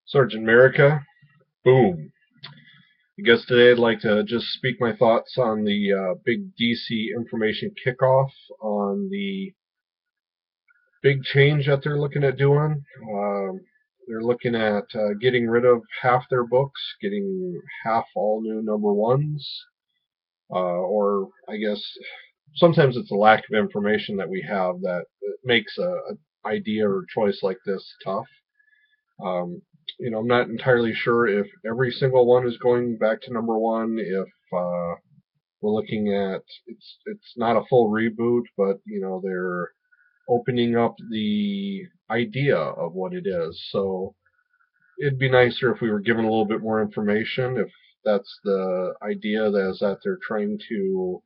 Sergeant America, boom. I guess today I'd like to just speak my thoughts on the big DC information kickoff on the big change that they're looking at doing. They're looking at getting rid of half their books, getting half all new number ones, or I guess sometimes it's a lack of information that we have that makes a idea or choice like this tough. Um, I'm not entirely sure if every single one is going back to number one. If we're looking at it's not a full reboot, but they're opening up the idea of what it is. So it'd be nicer if we were given a little bit more information. If that's the idea that is that they're trying to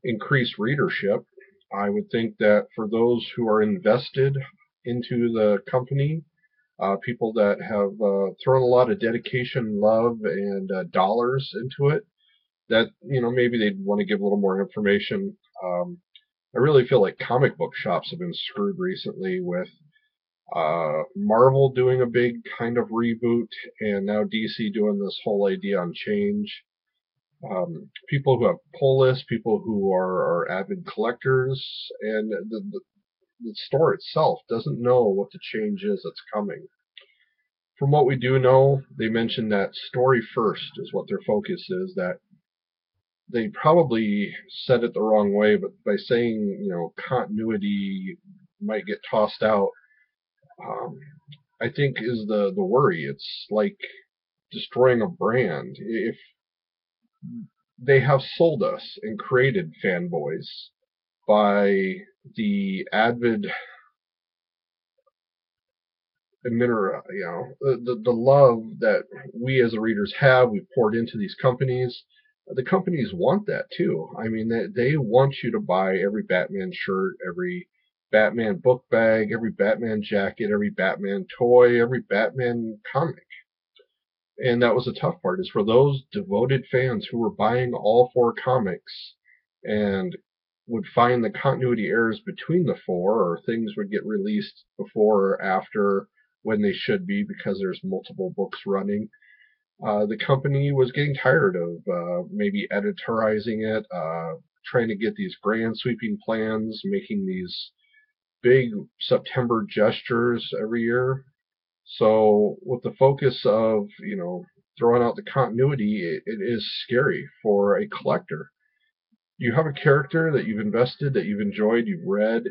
increase readership, I would think that for those who are invested into the company, people that have thrown a lot of dedication, love, and dollars into it, that maybe they'd want to give a little more information. I really feel like comic book shops have been screwed recently with Marvel doing a big kind of reboot, and now DC doing this whole idea on change. People who have pull lists, people who are avid collectors, and the store itself doesn't know what the change is that's coming. From what we do know, they mentioned that story first is what their focus is. That they probably said it the wrong way, but by saying continuity might get tossed out, um, I think is the worry. It's like destroying a brand. If they have sold us and created fanboys by the avid emitter, the love that we as the readers have, we poured into these companies. The companies want that too. I mean, they want you to buy every Batman shirt, every Batman book bag, every Batman jacket, every Batman toy, every Batman comic. And that was the tough part, is for those devoted fans who were buying all four comics and would find the continuity errors between the four, or things would get released before or after when they should be because there's multiple books running. The company was getting tired of maybe editorizing it, trying to get these grand sweeping plans, making these big September gestures every year. So with the focus of throwing out the continuity, it is scary for a collector. You have a character that you've invested, that you've enjoyed, you've read,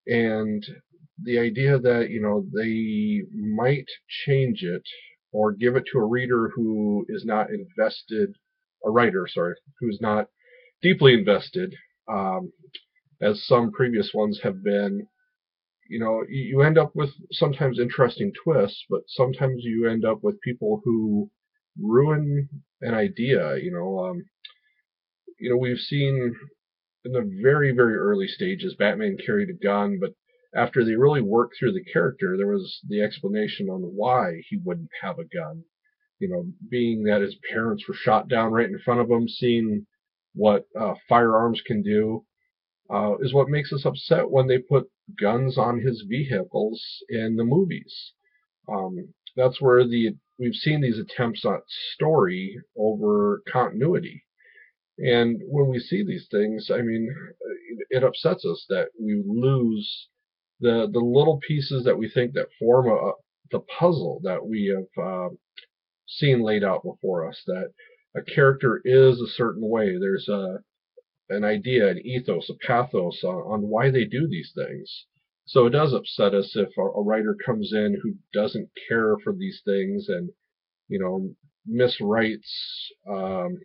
and the idea that they might change it or give it to a reader who is not invested, a writer, sorry, who's not deeply invested, um, as some previous ones have been. You end up with sometimes interesting twists, but sometimes you end up with people who ruin an idea. We've seen in the very, very early stages, Batman carried a gun, but after they really worked through the character, there was the explanation on why he wouldn't have a gun. Being that his parents were shot down right in front of him, seeing what firearms can do, is what makes us upset when they put guns on his vehicles in the movies. That's where we've seen these attempts at story over continuity. And when we see these things, I mean, it upsets us that we lose the little pieces that we think that form the puzzle that we have seen laid out before us. That a character is a certain way. There's an idea, an ethos, a pathos on why they do these things. So it does upset us if a writer comes in who doesn't care for these things and miswrites um,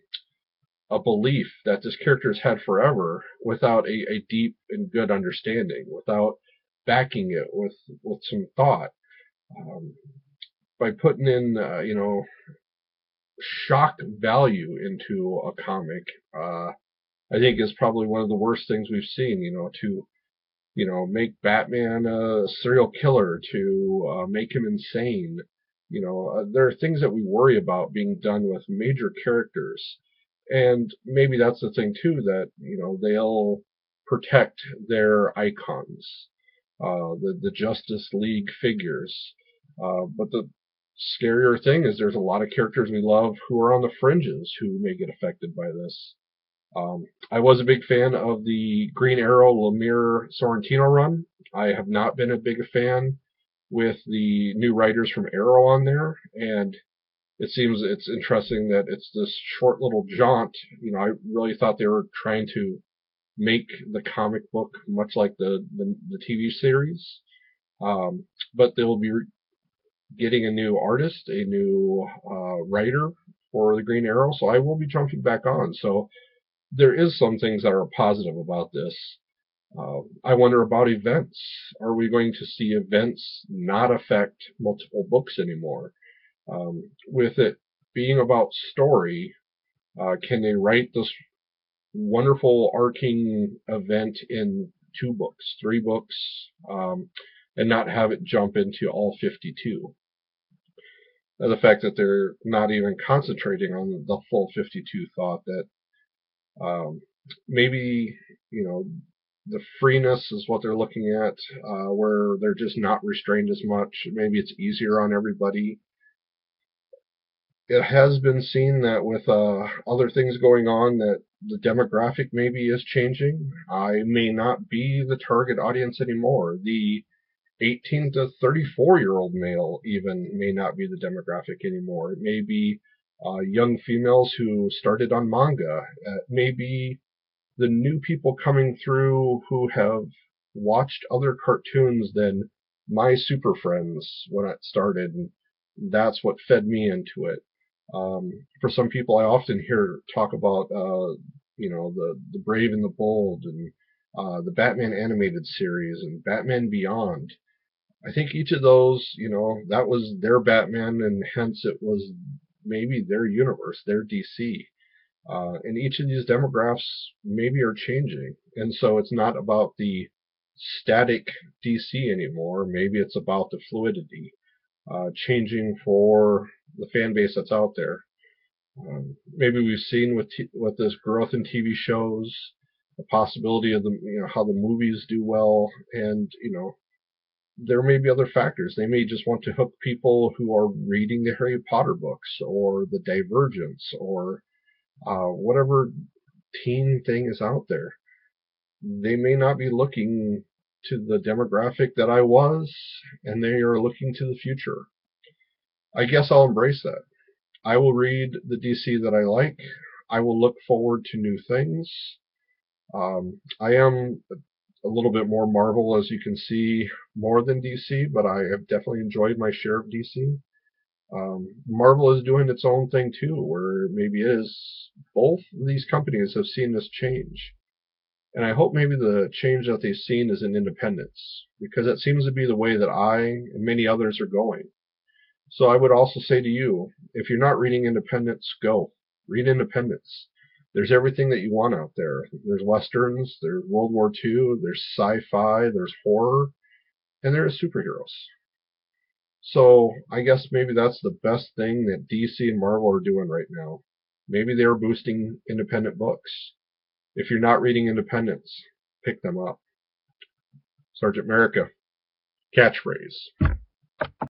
a belief that this character has had forever without a deep and good understanding, without backing it with some thought. Um, by putting in, shock value into a comic, I think is probably one of the worst things we've seen. To make Batman a serial killer, to make him insane. There are things that we worry about being done with major characters, and maybe that's the thing too, that they'll protect their icons, the Justice League figures, but scarier thing is there's a lot of characters we love who are on the fringes who may get affected by this. I was a big fan of the Green Arrow Lemire Sorrentino run. I have not been a big fan with the new writers from Arrow on there, and it seems it's interesting that it's this short little jaunt. I really thought they were trying to make the comic book much like the TV series, but they will be getting a new artist, a new writer for the Green Arrow, so I will be jumping back on. So there is some things that are positive about this. I wonder about events. Are we going to see events not affect multiple books anymore? With it being about story, can they write this wonderful arcing event in 2 books, 3 books, and not have it jump into all 52? And the fact that they're not even concentrating on the full 52 thought that maybe, the freeness is what they're looking at, where they're just not restrained as much. Maybe it's easier on everybody. It has been seen that with other things going on that the demographic maybe is changing. I may not be the target audience anymore. The 18 to 34-year-old male even may not be the demographic anymore. It may be young females who started on manga. It may be the new people coming through who have watched other cartoons than my Super Friends when it started, and that's what fed me into it. For some people, I often hear talk about, the Brave and the Bold, and the Batman animated series, and Batman Beyond. I think each of those, that was their Batman, and hence it was maybe their universe, their DC. And each of these demographics maybe are changing. And so it's not about the static DC anymore. Maybe it's about the fluidity, changing for the fan base that's out there. Maybe we've seen with this growth in TV shows, the possibility of how the movies do well, and there may be other factors. They may just want to hook people who are reading the Harry Potter books or the Divergence or whatever teen thing is out there. They may not be looking to the demographic that I was, and they are looking to the future. I guess I'll embrace that. I will read the DC that I like. I will look forward to new things. I am a little bit more Marvel, as you can see, more than DC, but I have definitely enjoyed my share of DC. Marvel is doing its own thing too, where maybe it is both these companies have seen this change. And I hope maybe the change that they've seen is in independence, because that seems to be the way that I and many others are going. So I would also say to you, if you're not reading independence, go. Read independence. There's everything that you want out there. There's westerns, there's World War II, there's sci-fi, there's horror, and there's superheroes. So I guess maybe that's the best thing that DC and Marvel are doing right now. Maybe they're boosting independent books. If you're not reading independents, pick them up. Sergeant America, catchphrase.